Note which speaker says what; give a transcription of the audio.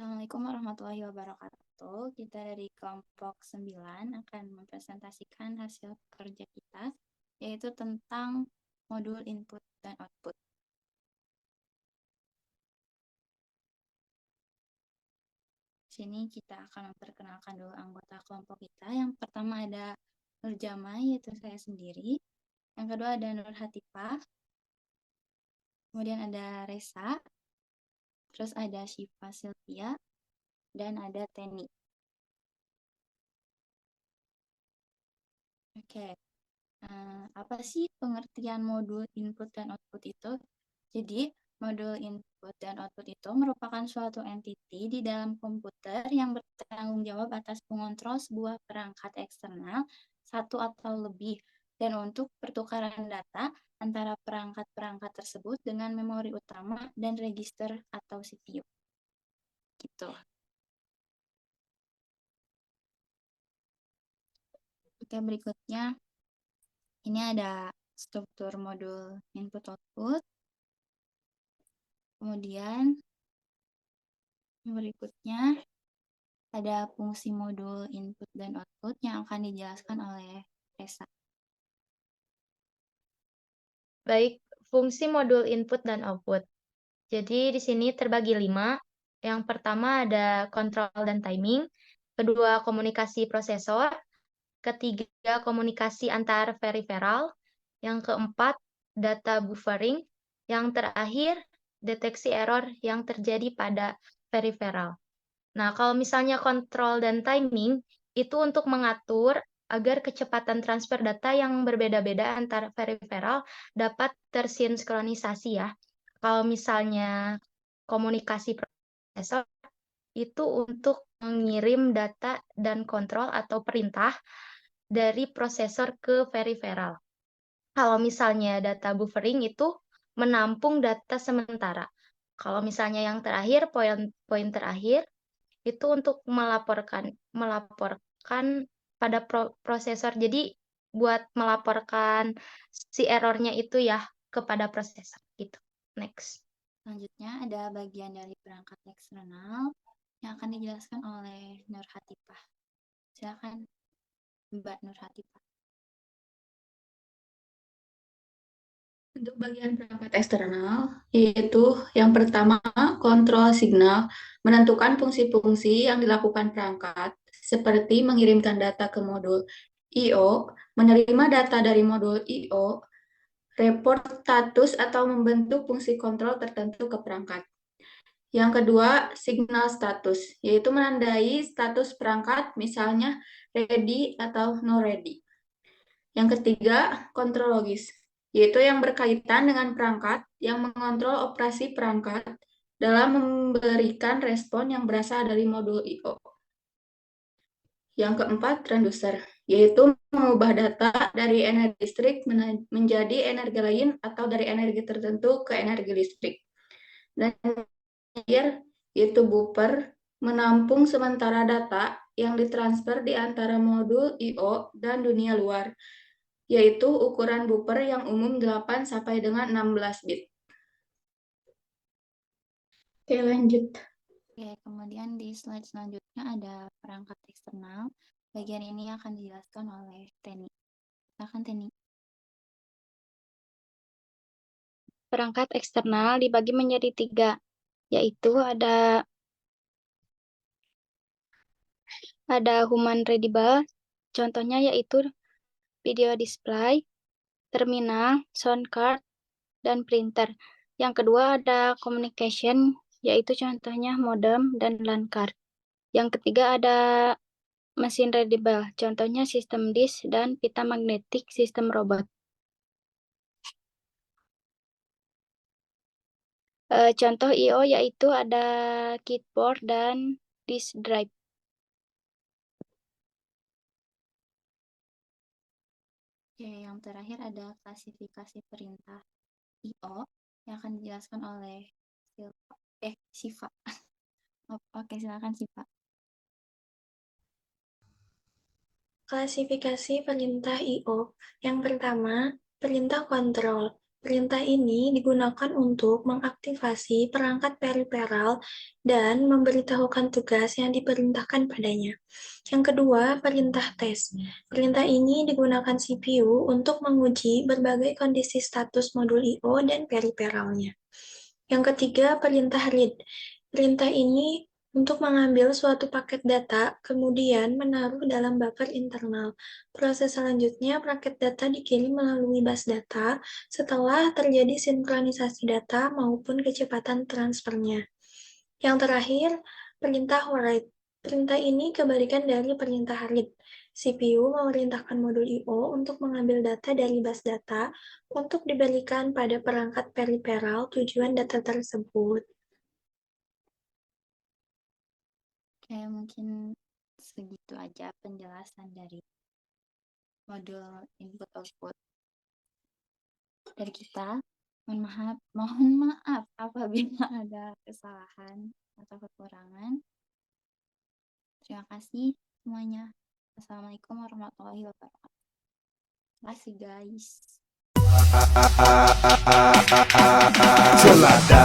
Speaker 1: Assalamualaikum warahmatullahi wabarakatuh. Kita dari kelompok 9 akan mempresentasikan hasil kerja kita, yaitu tentang modul input dan output. Di sini kita akan memperkenalkan dulu anggota kelompok kita. Yang pertama ada Nur Jama, yaitu saya sendiri. Yang kedua ada Nur Hatifah. Kemudian ada Resa. Terus ada Syifa Sylvia. Dan ada Teni. Oke. Apa sih pengertian modul input dan output itu? Jadi, modul input dan output itu merupakan suatu entiti di dalam komputer yang bertanggung jawab atas pengontrol sebuah perangkat eksternal, satu atau lebih, dan untuk pertukaran data antara perangkat-perangkat tersebut dengan memori utama dan register atau CPU. Gitu. Oke, berikutnya ini ada struktur modul input-output. Kemudian berikutnya ada fungsi modul input dan output yang akan dijelaskan oleh Resa.
Speaker 2: Baik, fungsi modul input dan output. Jadi di sini terbagi 5. Yang pertama ada kontrol dan timing, kedua komunikasi prosesor, ketiga komunikasi antar peripheral, yang keempat data buffering, yang terakhir deteksi error yang terjadi pada peripheral. Nah, kalau misalnya kontrol dan timing, itu untuk mengatur agar kecepatan transfer data yang berbeda-beda antar peripheral dapat tersinkronisasi ya. Kalau misalnya komunikasi prosesor, itu untuk mengirim data dan kontrol atau perintah dari prosesor ke peripheral. Kalau misalnya data buffering itu menampung data sementara. Kalau misalnya yang terakhir, poin terakhir, itu untuk melaporkan pada prosesor. Jadi buat melaporkan si errornya itu ya kepada prosesor gitu. Next.
Speaker 1: Selanjutnya ada bagian dari perangkat eksternal yang akan dijelaskan oleh Nur Hatifah. Silakan Mbak Nur Hatifah.
Speaker 3: Untuk bagian perangkat eksternal, yaitu yang pertama, kontrol signal, menentukan fungsi-fungsi yang dilakukan perangkat, seperti mengirimkan data ke modul I/O, menerima data dari modul I/O, report status atau membentuk fungsi kontrol tertentu ke perangkat. Yang kedua, signal status, yaitu menandai status perangkat, misalnya ready atau no ready. Yang ketiga, kontrol logis, yaitu yang berkaitan dengan perangkat yang mengontrol operasi perangkat dalam memberikan respon yang berasal dari modul I/O. Yang keempat, transducer, yaitu mengubah data dari energi listrik menjadi energi lain atau dari energi tertentu ke energi listrik. Dan terakhir, yaitu buffer, menampung sementara data yang ditransfer di antara modul I/O dan dunia luar, yaitu ukuran buffer yang umum 8 sampai dengan 16 bit. Oke, lanjut.
Speaker 1: Oke, kemudian di slide selanjutnya ada perangkat eksternal. Bagian ini akan dijelaskan oleh Teni. Silakan Teni.
Speaker 4: Perangkat eksternal dibagi menjadi 3, yaitu ada human readable, contohnya yaitu video display, terminal, sound card, dan printer. Yang kedua ada communication, yaitu contohnya modem dan LAN card. Yang ketiga ada mesin readable, contohnya sistem disk dan pita magnetik sistem robot. Contoh I/O yaitu ada keyboard dan disk drive.
Speaker 1: Oke, yang terakhir ada klasifikasi perintah I/O yang akan dijelaskan oleh Syifa. Oke, silakan Syifa.
Speaker 5: Klasifikasi perintah I/O. Yang pertama, perintah kontrol. Perintah ini digunakan untuk mengaktifasi perangkat periferal dan memberitahukan tugas yang diperintahkan padanya. Yang kedua, perintah tes. Perintah ini digunakan CPU untuk menguji berbagai kondisi status modul I/O dan periferalnya. Yang ketiga, perintah read. Perintah ini untuk mengambil suatu paket data, kemudian menaruh dalam buffer internal. Proses selanjutnya, paket data dikirim melalui bus data setelah terjadi sinkronisasi data maupun kecepatan transfernya. Yang terakhir, perintah write. Perintah ini kebalikan dari perintah read. CPU memerintahkan modul I/O untuk mengambil data dari bus data untuk diberikan pada perangkat periferal tujuan data tersebut.
Speaker 1: Oke, mungkin segitu aja penjelasan dari modul input output dari kita. Mohon maaf apabila ada kesalahan atau kekurangan. Terima kasih semuanya. Assalamualaikum warahmatullahi wabarakatuh. Terima kasih guys.
Speaker 6: Celada